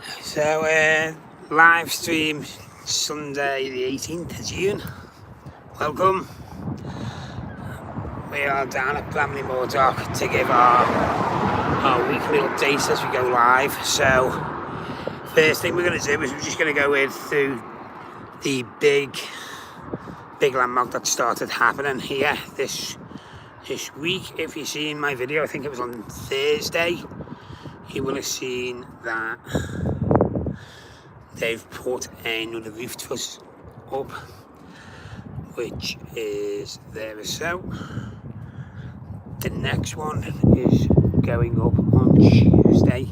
So, live stream Sunday the 18th of June. Welcome. We are down at Bramley Dock to give our weekly updates as we go live. So, first thing we're going to do is we're just going to go through the big landmark that started happening here this week. If you've seen my video, I think it was on Thursday, you will have seen that they've put another roof truss up, which is there as so. The next one is going up on Tuesday,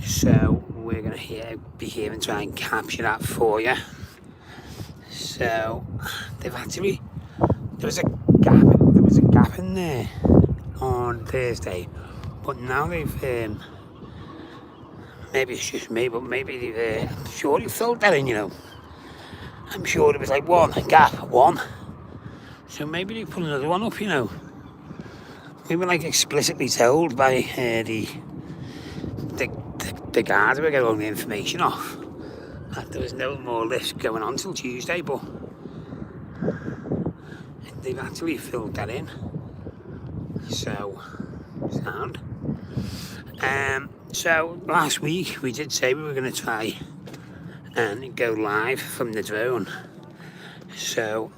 so we're going to be here and try and capture that for you. So they've actually, there was a gap in there on Thursday, but now they've maybe it's just me, but maybe they've surely filled that in, you know. I'm sure it was like one, so maybe they put another one up, you know. We were like explicitly told by the guard who were getting all the information off that there was no more lifts going on till Tuesday, but they've actually filled that in. So, sound. So last week we did say we were going to try and go live from the drone. So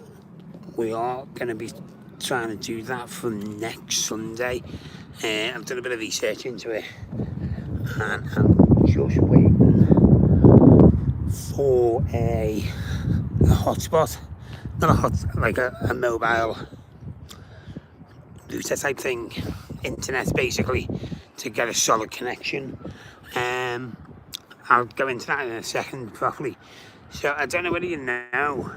we are going to be trying to do that from next Sunday. I've done a bit of research into it, and I'm just waiting for a hotspot, like a mobile router type thing, internet basically, to get a solid connection. I'll go into that in a second properly. So I don't know whether you know,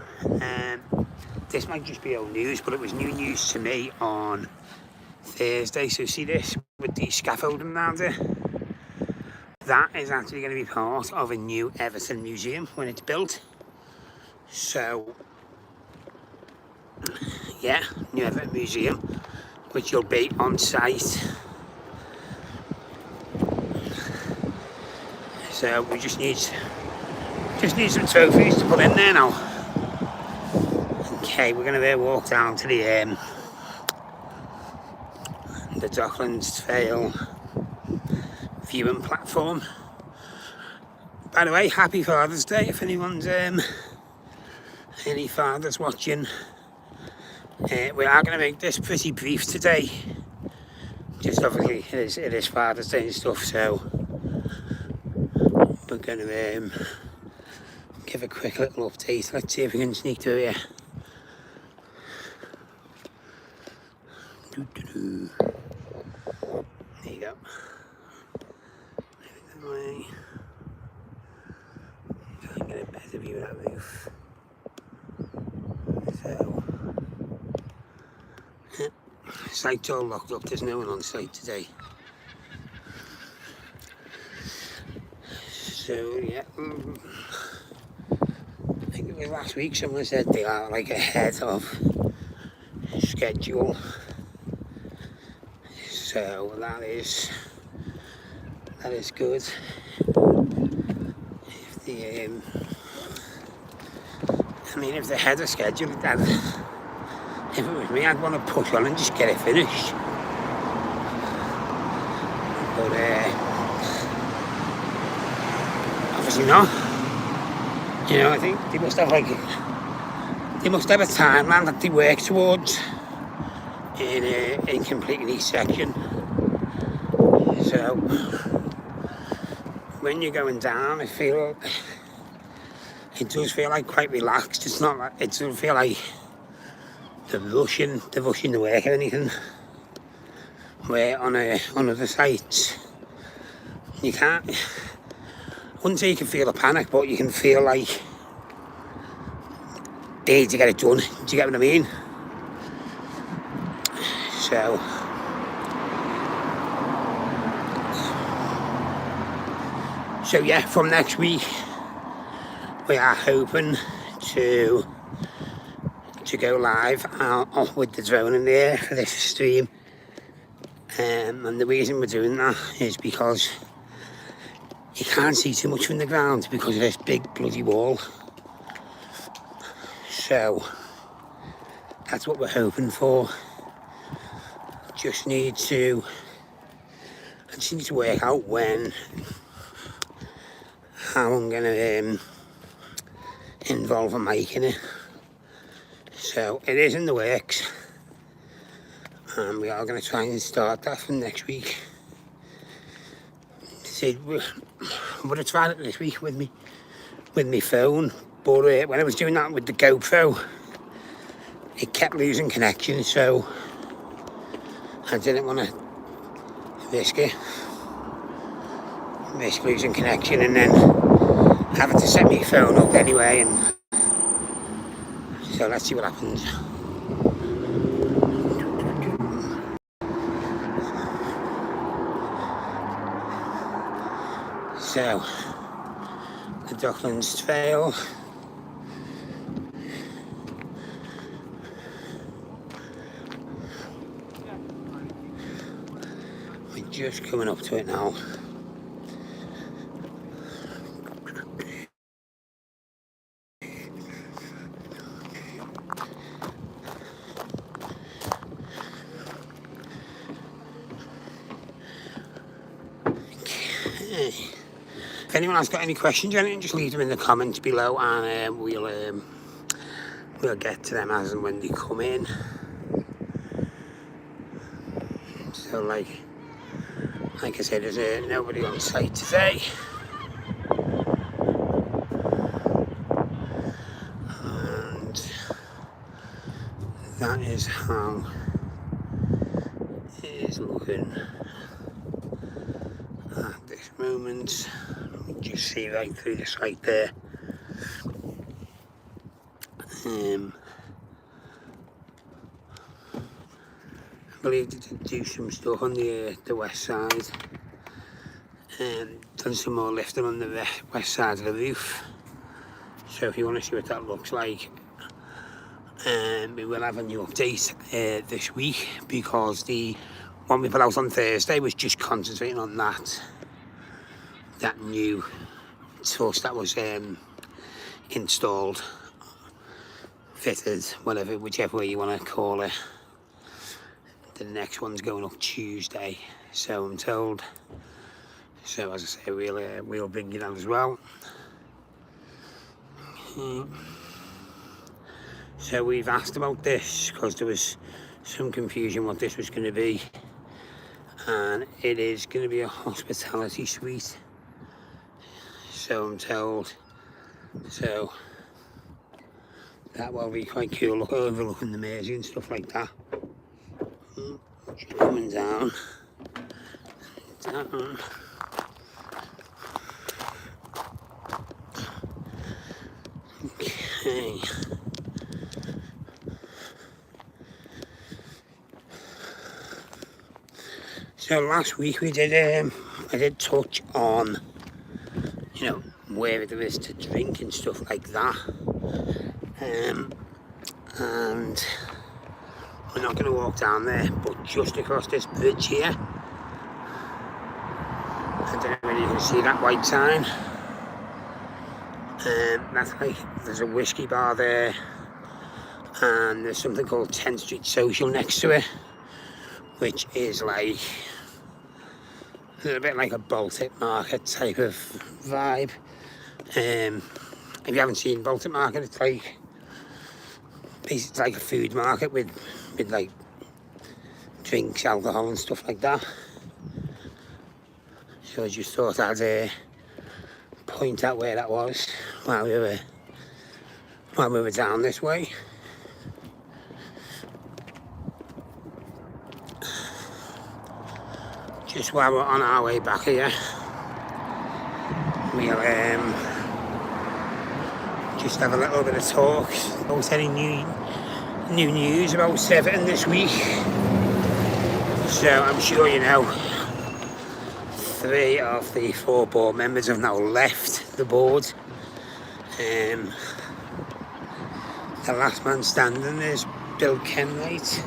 this might just be old news, but it was new news to me on Thursday. So see this with the scaffolding around it? That is actually going to be part of a new Everton museum when it's built. So yeah, new Everton museum, which will be on site. So we just need some trophies to put in there now. Okay, we're going to walk down to the Docklands Trail viewing platform. By the way, happy Father's Day if anyone's any fathers watching. We are going to make this pretty brief today. Just obviously it is Father's Day and stuff, so we're going to give a quick little update. Let's see if we can sneak through here. There you go. Try and get a better view of that roof. So, site's all locked up, there's no one on site today. So yeah, I think it was last week someone said they are like ahead of schedule. So that is good. If the if they're ahead of schedule, then if it was me, I'd want to push on and just get it finished. But obviously not. You know, I think they must have a timeline that they work towards in completing each section. So when you're going down, it does feel like quite relaxed. It's not like, it doesn't feel like they're rushing the work or anything. Where on other sites, you can't. I wouldn't say you can feel a panic, but you can feel like they need to get it done. Do you get what I mean? So yeah, from next week we are hoping to go live with the drone in there for this stream. And the reason we're doing that is because you can't see too much from the ground because of this big bloody wall. So that's what we're hoping for. I just need to work out how I'm gonna involve a mic in it. So it is in the works, and we are going to try and start that from next week. See, I would have tried it this week with me phone, but when I was doing that with the GoPro, it kept losing connection, so I didn't want to risk losing connection and then having to set my phone up anyway. And so let's see what happens. So the Docklands Trail. We're just coming up to it now. If anyone has got any questions or anything, just leave them in the comments below, and we'll get to them as and when they come in. So like I said, there's nobody on site today, and that is how it is looking at this moment. You see right through the site there. I believe they did do some stuff on the west side, and done some more lifting on the west side of the roof. So if you want to see what that looks like, we will have a new update this week, because the one we put out on Thursday was just concentrating on that new truss that was installed, fitted, whichever way you want to call it. The next one's going up Tuesday, so I'm told. So as I say, we'll bring you that as well. So we've asked about this because there was some confusion what this was going to be, and it is going to be a hospitality suite, so I'm told. So that will be quite cool, overlooking the Mersey and stuff like that. Just coming down. Okay. So last week I did touch on, where there is to drink and stuff like that. And we're not going to walk down there, but just across this bridge here, I don't know whether you can see that white sign. That's like, there's a whiskey bar there, and there's something called 10th Street Social next to it, which is like a little bit like a Baltic Market type of vibe. If you haven't seen Baltic Market, it's like a food market with like drinks, alcohol and stuff like that. So I just thought I'd point out where that was while we were down this way. Just while we're on our way back here, we'll just have a little bit of talk about any new news about Everton this week. So I'm sure you know, 3 of the 4 board members have now left the board. The last man standing is Bill Kenwright.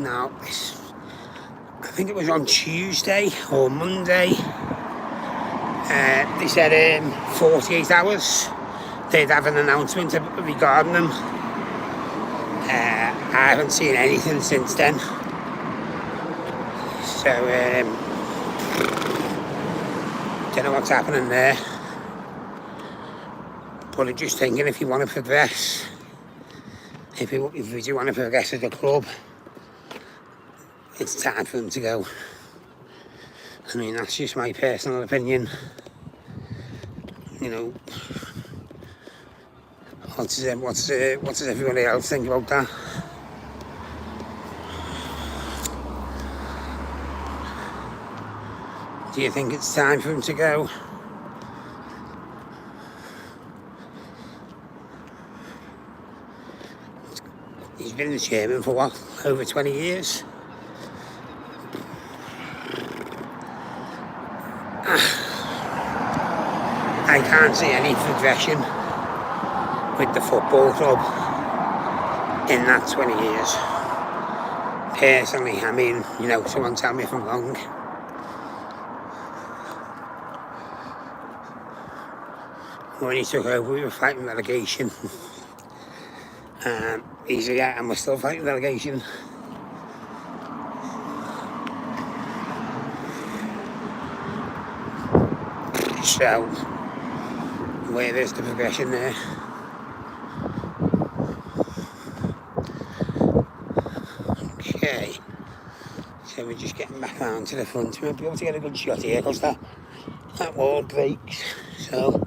Now, I think it was on Tuesday or Monday, They said in 48 hours they'd have an announcement regarding them. I haven't seen anything since then. So, don't know what's happening there. But I'm just thinking, if you want to progress, if you do want to progress as a club, it's time for them to go. I mean, that's just my personal opinion. You know, what does everybody else think about that? Do you think it's time for him to go? He's been the chairman for what, over 20 years? I can't see any progression with the football club in that 20 years. Personally, I mean, you know, someone tell me if I'm wrong. When he took over, we were fighting relegation. He's yeah, and we're still fighting relegation. So, where is the progression there? Okay, so we're just getting back around to the front. We might be able to get a good shot here because that wall breaks. So,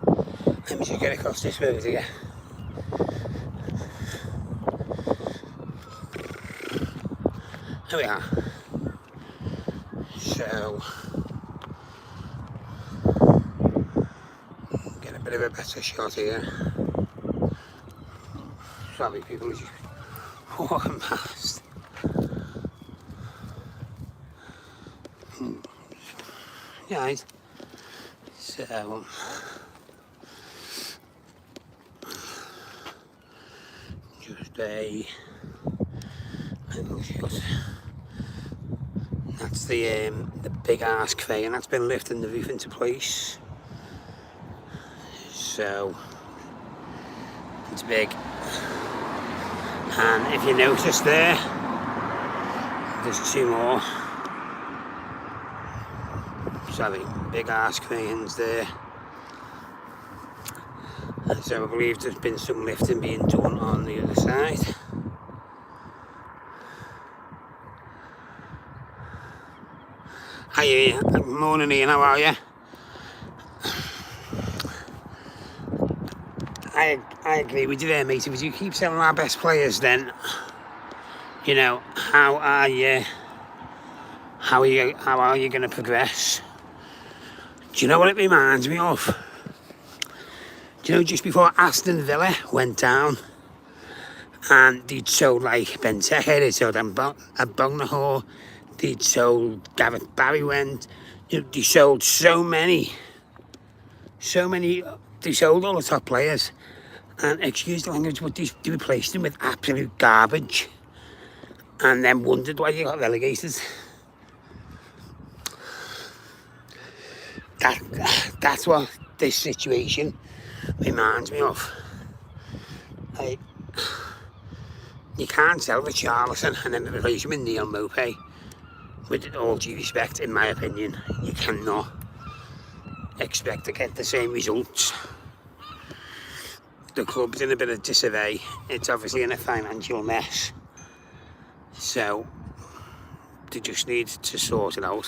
let me just get across this road here. There we are. So, get a bit of a better shot here. Sorry, people are just walking past. Right. So, just a little shot. That's the big arse crane that's been lifting the roof into place. So it's big. And if you notice there, there's two more. Sorry, big arse cranes there. And so I believe there's been some lifting being done on the other side. Hi, morning Ian, how are you? I agree with you there, mate. If you keep selling our best players, then you know how are you going to progress? Do you know what it reminds me of? Do you know just before Aston Villa went down, and they'd sold like Benteke, they'd sold Abognahor, they'd sold Gareth Barry went, you know, they sold so many, they sold all the top players, and excuse the language, but they replaced them with absolute garbage, and then wondered why you got relegated. That's what this situation reminds me of. Like, you can't sell the Charleston and then replace him with Neil Mopey. With all due respect, in my opinion, you cannot expect to get the same results. The club's in a bit of disarray. It's obviously in a financial mess. So, they just need to sort it out.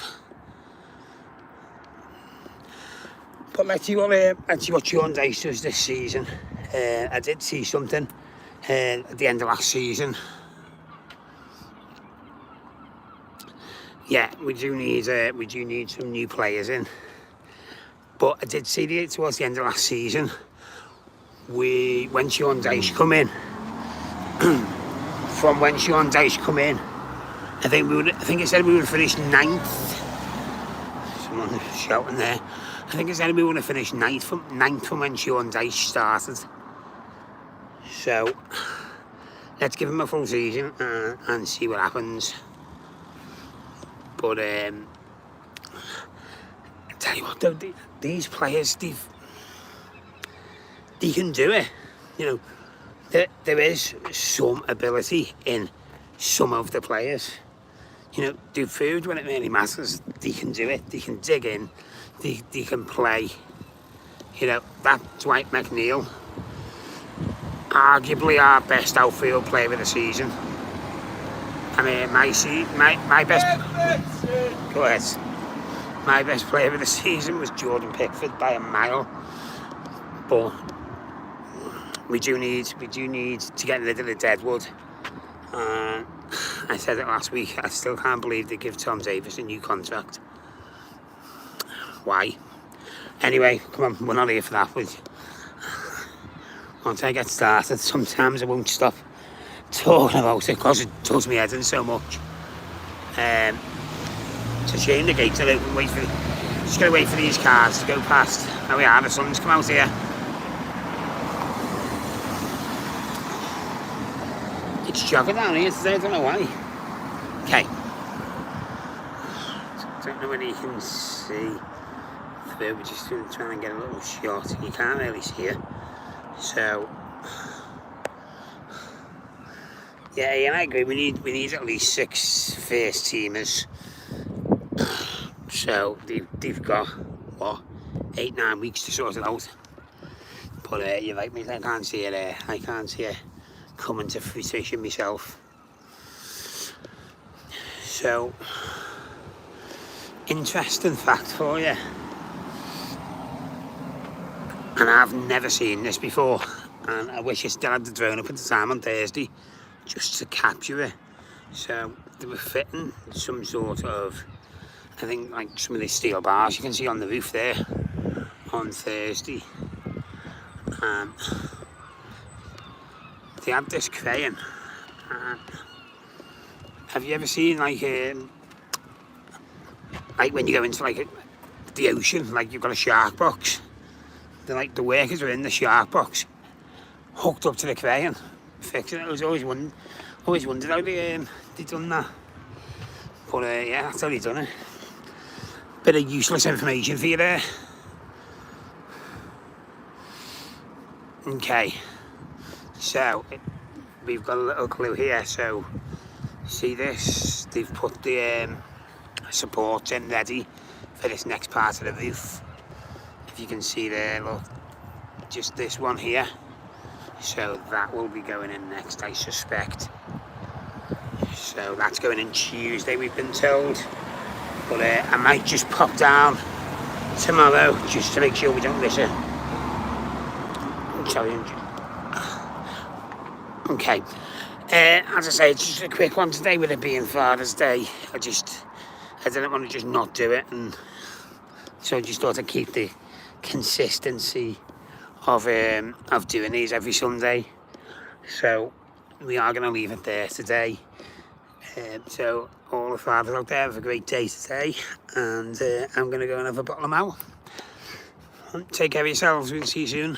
But let's see what Sean Dyche does this season. I did see something at the end of last season. Yeah, we do need some new players in. But I did see towards the end of last season, when Sean Dyche come in, from when Sean Dyche come in, I think it said we would finish 9th. Someone shouting there. I think it said we would have finished 9th from when Sean Dyche started. So let's give him a full season and see what happens. But tell you what though, these players, they can do it. You know, there is some ability in some of the players. You know, do food when it really matters. They can do it. They can dig in. They can play. You know, that Dwight McNeil, arguably our best outfield player of the season. I mean, my best. Go ahead. My best player of the season was Jordan Pickford by a mile. But we do need to get rid of the deadwood. I said it last week. I still can't believe they give Tom Davis a new contract. Why? Anyway, come on, we're not here for that. Once I get started, sometimes I won't stop talking about it because it does me head in so much. It's a shame the gates are open. Just gotta wait for these cars to go past. There we are, the sun's come out here. It's jogging down here today, I don't know why. Okay. Don't know whether you can see through, we're just trying to get a little shot. You can't really see it. So, yeah, I agree. We need at least 6 first teamers. So they've got what 8-9 weeks to sort it out. But you're right, mate. I can't see it. I can't see it coming to fruition myself. So, interesting fact for you. And I've never seen this before, and I wish I still had the drone up at the time on Thursday just to capture it. So they were fitting some sort of, I think like some of the steel bars you can see on the roof there on Thursday. They had this crane. Have you ever seen like when you go into like the ocean, like you've got a shark box? They're like the workers are in the shark box, hooked up to the crane, fixing it. I was always wondered how they done that. But yeah, that's how they done it. Bit of useless information for you there. Okay, so we've got a little clue here. So see this? They've put the supports in ready for this next part of the roof. If you can see there, look, just this one here. So that will be going in next, I suspect. So that's going in Tuesday, we've been told. But I might just pop down tomorrow just to make sure we don't miss it. Okay. As I say, it's just a quick one today with it being Father's Day. I didn't want to just not do it, and so I just thought I'd keep the consistency of doing these every Sunday. So we are going to leave it there today. So all the fathers out there, have a great day today, and I'm going to go and have a bottle of Mal. Take care of yourselves. We'll see you soon.